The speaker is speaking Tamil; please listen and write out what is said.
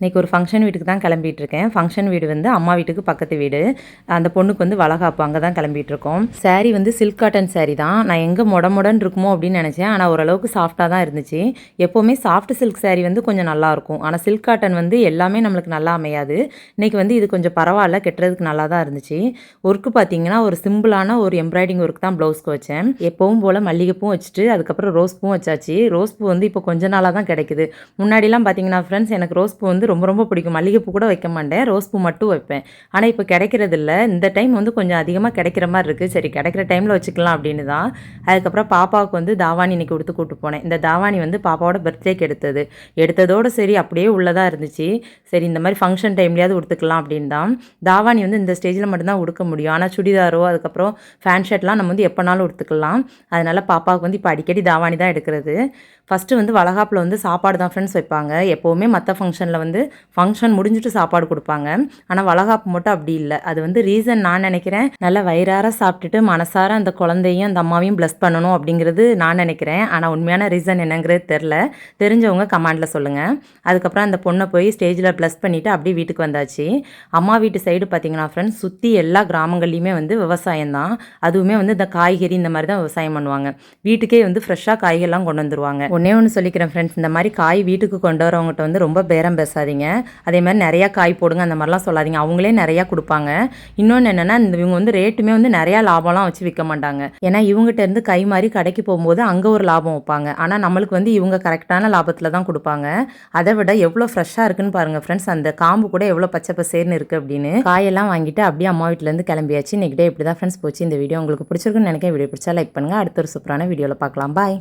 இன்றைக்கி ஒரு ஃபங்க்ஷன் வீட்டுக்கு தான் கிளம்பிகிட்ருக்கேன். ஃபங்க்ஷன் வீடு வந்து அம்மா வீட்டுக்கு பக்கத்து வீடு. அந்த பொண்ணுக்கு வந்து வளகாப்பு, அங்கே தான் கிளம்பிகிட்ருக்கோம். சாரீ வந்து சில்க் காட்டன் சாரீ தான். நான் எங்கே மொடன்னு இருக்குமோ அப்படின்னு நினச்சேன். ஆனால் ஓரளவுக்கு சாஃப்டாக தான் இருந்துச்சு. எப்போவுமே சாஃப்ட் சில்க் சாரீ வந்து கொஞ்சம் நல்லாயிருக்கும். ஆனால் சில்க் காட்டன் வந்து எல்லாமே நம்மளுக்கு நல்லா அமையாது. இன்றைக்கி வந்து இது கொஞ்சம் பரவாயில்ல, கெட்டுறதுக்கு நல்லா தான் இருந்துச்சு. ஒர்க்கு பார்த்தீங்கன்னா ஒரு சிம்பிளான ஒரு எம்ப்ராய்டிங் ஒர்க் தான் ப்ளவுஸ்க்கு வச்சேன். எப்பவும் போல் மல்லிகைப்பூவும் வச்சுட்டு அதுக்கப்புறம் ரோஸ் பூவும் வச்சாச்சு. ரோஸ் பூ வந்து இப்போ கொஞ்ச நாளாக தான் கிடைக்குது. முன்னாடிலாம் பார்த்தீங்கன்னா ஃப்ரெண்ட்ஸ், எனக்கு ரோஸ் பூ வந்து ரொம்ப ரொம்ப பிடிக்கும். மல்லிகைப்பூ கூட வைக்க மாட்டேன், ரோஸ் பூ மட்டும் வைப்பேன். ஆனால் இப்போ கிடைக்கிறது இல்லை. இந்த டைம் வந்து கொஞ்சம் அதிகமாக கிடைக்கிற மாதிரி இருக்குது. சரி, கிடைக்கிற டைமில் வச்சுக்கலாம் அப்படின்னு தான். அதுக்கப்புறம் பாப்பாவுக்கு வந்து தாவாணி இன்னைக்கு கொடுத்து கூப்பிட்டு போனேன். இந்த தாவாணி வந்து பாப்பாவோட பர்த்டேக்கு எடுத்ததோடு சரி அப்படியே உள்ளதாக இருந்துச்சு. சரி, இந்த மாதிரி ஃபங்க்ஷன் டைம்லேயாவது உடுத்துக்கலாம் அப்படின்னு தான். தாவாணி வந்து இந்த ஸ்டேஜில் மட்டும்தான் உடுக்க முடியும். ஆனால் சுடிதாரோ அதுக்கப்புறம் ஃபேன் ஷர்ட்லாம் நம்ம வந்து எப்போனாலும் உடுத்துக்கலாம். அதனால் பாப்பாவுக்கு வந்து இப்போ அடிக்கடி தாவாணி தான் எடுக்கிறது. ஃபஸ்ட்டு வந்து வளகாப்பில் வந்து சாப்பாடு தான் ஃப்ரெண்ட்ஸ் வைப்பாங்க. எப்போவுமே மற்ற ஃபங்க்ஷனில் வந்து ஃபங்க்ஷன் முடிஞ்சுட்டு சாப்பாடு கொடுப்பாங்க. ஆனால் வளகாப்பு மட்டும் அப்படி இல்லை. அது வந்து ரீசன் நான் நினைக்கிறேன், நல்லா வயிறார சாப்பிட்டுட்டு மனசார அந்த குழந்தையும் அந்த அம்மாவையும் ப்ளஸ் பண்ணணும் அப்படிங்கிறது நான் நினைக்கிறேன். ஆனால் உண்மையான ரீசன் என்னங்கிறது தெரில. தெரிஞ்சவங்க கமெண்டில் சொல்லுங்கள். அதுக்கப்புறம் அந்த பொண்ணை போய் ஸ்டேஜில் ப்ளஸ் பண்ணிவிட்டு அப்படியே வீட்டுக்கு வந்தாச்சு. அம்மா வீட்டு சைடு பார்த்தீங்கன்னா ஃப்ரெண்ட்ஸ், சுற்றி எல்லா கிராமங்கள்லையுமே வந்து விவசாயம் தான். அதுவுமே வந்து இந்த காய்கறி இந்த மாதிரி தான் விவசாயம் பண்ணுவாங்க. வீட்டுக்கே வந்து ஃப்ரெஷ்ஷாக காய்கறிலாம் கொண்டு வந்துருவாங்க. ஒன்றே ஒன்று சொல்லிக்கிறேன் ஃப்ரெண்ட்ஸ், இந்த மாதிரி காய் வீட்டுக்கு கொண்டு வரவங்ககிட்ட வந்து ரொம்ப பேரம் பேசாதீங்க. அதே மாதிரி நிறையா காய் போடுங்க அந்த மாதிரிலாம் சொல்லாதீங்க. அவங்களே நிறையா கொடுப்பாங்க. இன்னொன்று என்னென்னா, இவங்க வந்து ரேட்டுமே வந்து நிறையா லாபம்லாம் வச்சு விற்க மாட்டாங்க. ஏன்னா இவங்ககிட்ட இருந்து கை மாதிரி கடைக்கு போகும்போது அங்கே ஒரு லாபம் வைப்பாங்க. ஆனால் நம்மளுக்கு வந்து இவங்க கரெக்டான லாபத்தில் தான் கொடுப்பாங்க. அதை விட எவ்வளோ ஃப்ரெஷ்ஷாக இருக்குன்னு பாருங்கள் ஃப்ரெண்ட்ஸ். அந்த காம்பு கூட எவ்வளோ பச்சை பசேர்னு இருக்குது அப்படின்னு. காயெல்லாம் வாங்கிட்டு அப்படியே அம்மா வீட்டிலேருந்து கிளம்பியாச்சு. நெக்ஸ்ட் டே இப்படி தான் ஃப்ரெண்ட்ஸ் போச்சு. இந்த வீடியோ உங்களுக்கு பிடிச்சிருக்குன்னு நினைக்கிறேன். வீடியோ பிடிச்சா லைக் பண்ணுங்கள். அடுத்த ஒரு சூப்பரான வீடியோவில் பார்க்கலாம். பாய்.